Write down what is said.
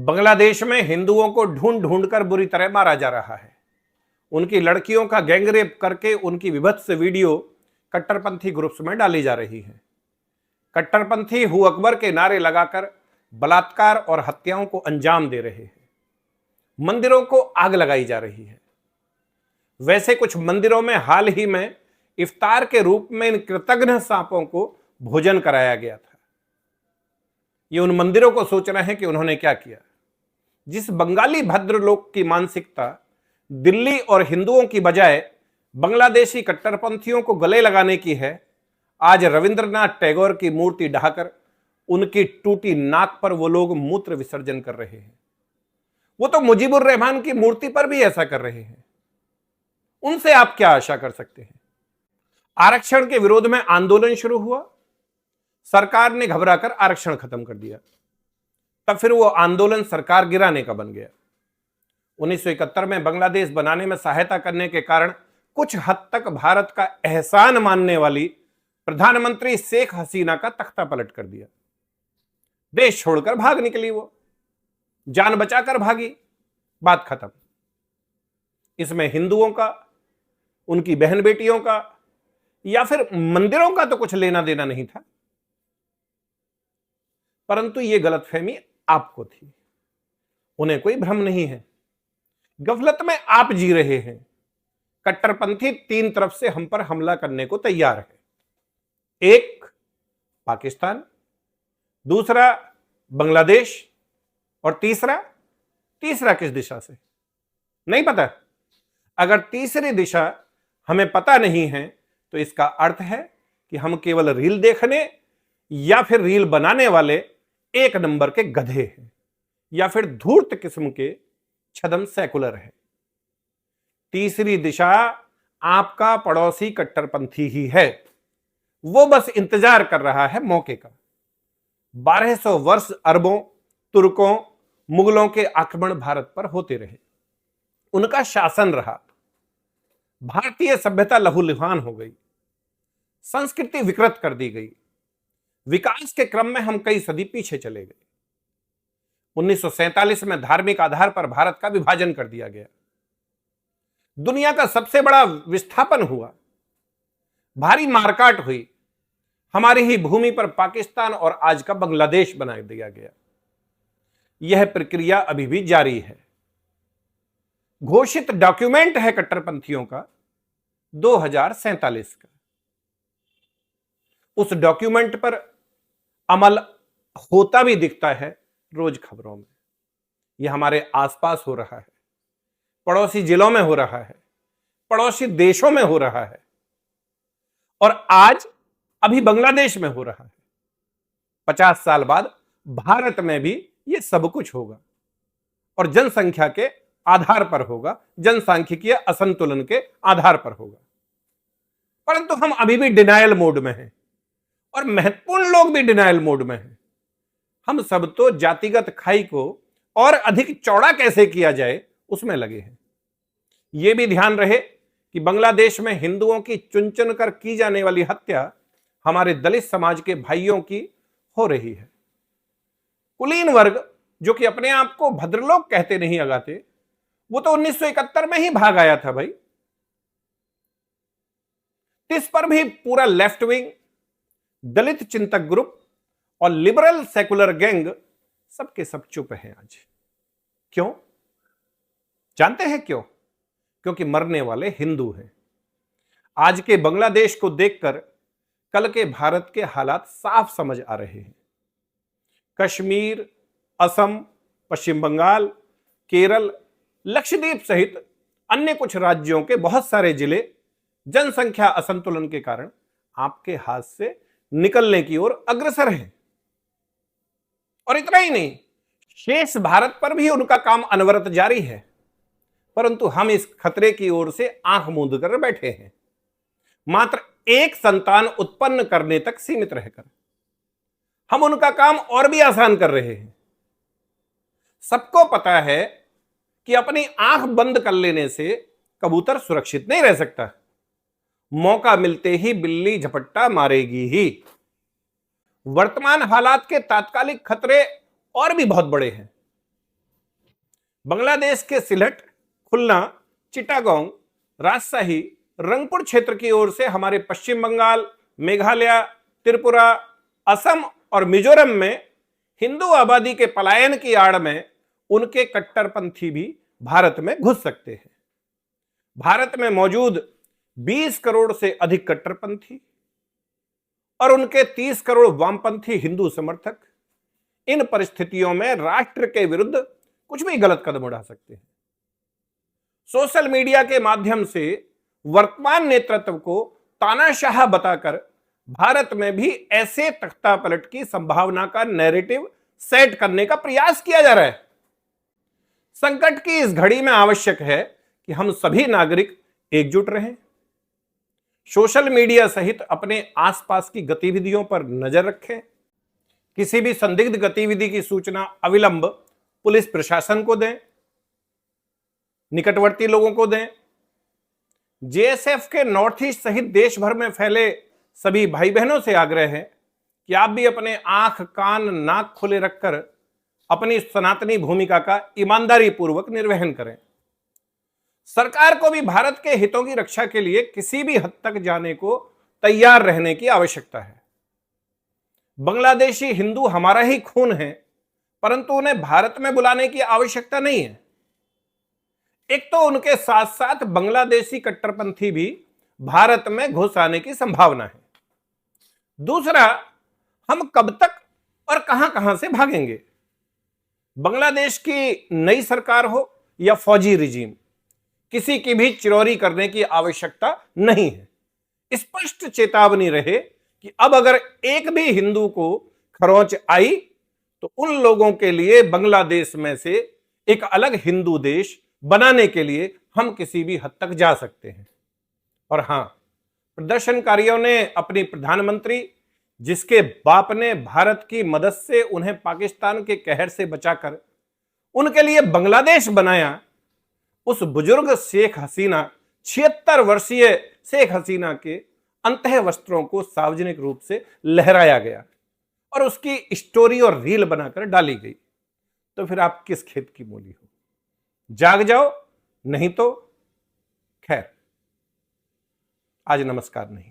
बांग्लादेश में हिंदुओं को ढूंढ ढूंढ कर बुरी तरह मारा जा रहा है। उनकी लड़कियों का गैंगरेप करके उनकी विभत्स वीडियो कट्टरपंथी ग्रुप्स में डाली जा रही है। कट्टरपंथी हू अकबर के नारे लगाकर बलात्कार और हत्याओं को अंजाम दे रहे हैं। मंदिरों को आग लगाई जा रही है। वैसे कुछ मंदिरों में हाल ही में इफ्तार के रूप में इन कृतघ्न सांपों को भोजन कराया गया था। ये उन मंदिरों को सोच रहे हैं कि उन्होंने क्या किया। जिस बंगाली भद्रलोक की मानसिकता दिल्ली और हिंदुओं की बजाय बांग्लादेशी कट्टरपंथियों को गले लगाने की है, आज रविंद्रनाथ टैगोर की मूर्ति ढाकर उनकी टूटी नाक पर वो लोग मूत्र विसर्जन कर रहे हैं। वो तो मुजीबुर रहमान की मूर्ति पर भी ऐसा कर रहे हैं। उनसे आप क्या आशा कर सकते हैं। आरक्षण के विरोध में आंदोलन शुरू हुआ, सरकार ने घबराकर आरक्षण खत्म कर दिया। तब फिर वो आंदोलन सरकार गिराने का बन गया। 1971 में बांग्लादेश बनाने में सहायता करने के कारण कुछ हद तक भारत का एहसान मानने वाली प्रधानमंत्री शेख हसीना का तख्ता पलट कर दिया। देश छोड़कर भाग निकली, वो जान बचाकर भागी, बात खत्म। इसमें हिंदुओं का, उनकी बहन बेटियों का या फिर मंदिरों का तो कुछ लेना देना नहीं था। परंतु यह गलतफहमी आपको थी, उन्हें कोई भ्रम नहीं है। गफलत में आप जी रहे हैं। कट्टरपंथी तीन तरफ से हम पर हमला करने को तैयार है। एक पाकिस्तान, दूसरा बांग्लादेश और तीसरा किस दिशा से नहीं पता। अगर तीसरी दिशा हमें पता नहीं है तो इसका अर्थ है कि हम केवल रील देखने या फिर रील बनाने वाले एक नंबर के गधे हैं या फिर धूर्त किस्म के छदम सेकुलर है। तीसरी दिशा आपका पड़ोसी कट्टरपंथी ही है। वो बस इंतजार कर रहा है मौके का। 1200 वर्ष अरबों, तुर्कों, मुगलों के आक्रमण भारत पर होते रहे, उनका शासन रहा, भारतीय सभ्यता लहूलुहान हो गई, संस्कृति विकृत कर दी गई, विकास के क्रम में हम कई सदी पीछे चले गए। 1947 में धार्मिक आधार पर भारत का विभाजन कर दिया गया। दुनिया का सबसे बड़ा विस्थापन हुआ, भारी मारकाट हुई, हमारी ही भूमि पर पाकिस्तान और आज का बांग्लादेश बना दिया गया। यह प्रक्रिया अभी भी जारी है। घोषित डॉक्यूमेंट है कट्टरपंथियों का 2047 का। उस डॉक्यूमेंट पर अमल होता भी दिखता है रोज खबरों में। यह हमारे आसपास हो रहा है, पड़ोसी जिलों में हो रहा है, पड़ोसी देशों में हो रहा है और आज अभी बांग्लादेश में हो रहा है। 50 साल बाद भारत में भी यह सब कुछ होगा और जनसंख्या के आधार पर होगा, जनसांख्यिकीय असंतुलन के आधार पर होगा। परंतु हम अभी भी डिनायल मोड में हैं और महत्वपूर्ण लोग भी डिनायल मोड में हैं। हम सब तो जातिगत खाई को और अधिक चौड़ा कैसे किया जाए उसमें लगे हैं। यह भी ध्यान रहे कि बांग्लादेश में हिंदुओं की चुन चुन कर की जाने वाली हत्या हमारे दलित समाज के भाइयों की हो रही है। कुलीन वर्ग जो कि अपने आप को भद्रलोक कहते नहीं अगाते, वो तो 1971 में ही भाग आया था भाई। इस पर भी पूरा लेफ्ट विंग, दलित चिंतक ग्रुप और लिबरल सेकुलर गैंग सबके सब चुप हैं आज। क्यों जानते हैं क्यों? क्योंकि मरने वाले हिंदू हैं। आज के बांग्लादेश को देखकर कल के भारत के हालात साफ समझ आ रहे हैं। कश्मीर, असम, पश्चिम बंगाल, केरल, लक्षद्वीप सहित अन्य कुछ राज्यों के बहुत सारे जिले जनसंख्या असंतुलन के कारण आपके हाथ से निकलने की ओर अग्रसर हैं। और इतना ही नहीं, शेष भारत पर भी उनका काम अनवरत जारी है। परंतु हम इस खतरे की ओर से आंख मूंद कर बैठे हैं, मात्र एक संतान उत्पन्न करने तक सीमित रहकर। हम उनका काम और भी आसान कर रहे हैं। सबको पता है कि अपनी आंख बंद कर लेने से कबूतर सुरक्षित नहीं रह सकता। मौका मिलते ही बिल्ली झपट्टा मारेगी ही। वर्तमान हालात के तात्कालिक खतरे और भी बहुत बड़े हैं। बांग्लादेश के सिलहट, खुलना, चिटागोंग, राजशाही, रंगपुर क्षेत्र की ओर से हमारे पश्चिम बंगाल, मेघालय, त्रिपुरा, असम और मिजोरम में हिंदू आबादी के पलायन की आड़ में उनके कट्टरपंथी भी भारत में घुस सकते हैं। भारत में मौजूद 20 करोड़ से अधिक कट्टरपंथी और उनके 30 करोड़ वामपंथी हिंदू समर्थक इन परिस्थितियों में राष्ट्र के विरुद्ध कुछ भी गलत कदम उठा सकते हैं। सोशल मीडिया के माध्यम से वर्तमान नेतृत्व को तानाशाह बताकर भारत में भी ऐसे तख्तापलट की संभावना का नैरेटिव सेट करने का प्रयास किया जा रहा है। संकट की इस घड़ी में आवश्यक है कि हम सभी नागरिक एकजुट रहें, सोशल मीडिया सहित अपने आसपास की गतिविधियों पर नजर रखें, किसी भी संदिग्ध गतिविधि की सूचना अविलंब पुलिस प्रशासन को दें, निकटवर्ती लोगों को दें। जेएसएफ के नॉर्थ ईस्ट सहित देश भर में फैले सभी भाई बहनों से आग्रह है कि आप भी अपने आंख, कान, नाक खुले रखकर अपनी सनातनी भूमिका का ईमानदारी पूर्वक निर्वहन करें। सरकार को भी भारत के हितों की रक्षा के लिए किसी भी हद तक जाने को तैयार रहने की आवश्यकता है। बांग्लादेशी हिंदू हमारा ही खून है, परंतु उन्हें भारत में बुलाने की आवश्यकता नहीं है। एक तो उनके साथ साथ बांग्लादेशी कट्टरपंथी भी भारत में घुस आने की संभावना है। दूसरा, हम कब तक और कहां से भागेंगे? बांग्लादेश की नई सरकार हो या फौजी रिजीम, किसी की भी चिरौरी करने की आवश्यकता नहीं है। स्पष्ट चेतावनी रहे कि अब अगर एक भी हिंदू को खरोंच आई तो उन लोगों के लिए बांग्लादेश में से एक अलग हिंदू देश बनाने के लिए हम किसी भी हद तक जा सकते हैं। और हां, प्रदर्शनकारियों ने अपनी प्रधानमंत्री, जिसके बाप ने भारत की मदद से उन्हें पाकिस्तान के कहर से बचाकर उनके लिए बांग्लादेश बनाया, उस बुजुर्ग शेख हसीना, 76 वर्षीय शेख हसीना के अंतः वस्त्रों को सार्वजनिक रूप से लहराया गया और उसकी स्टोरी और रील बनाकर डाली गई। तो फिर आप किस खेत की मूली हो? जाग जाओ, नहीं तो खैर, आज नमस्कार नहीं।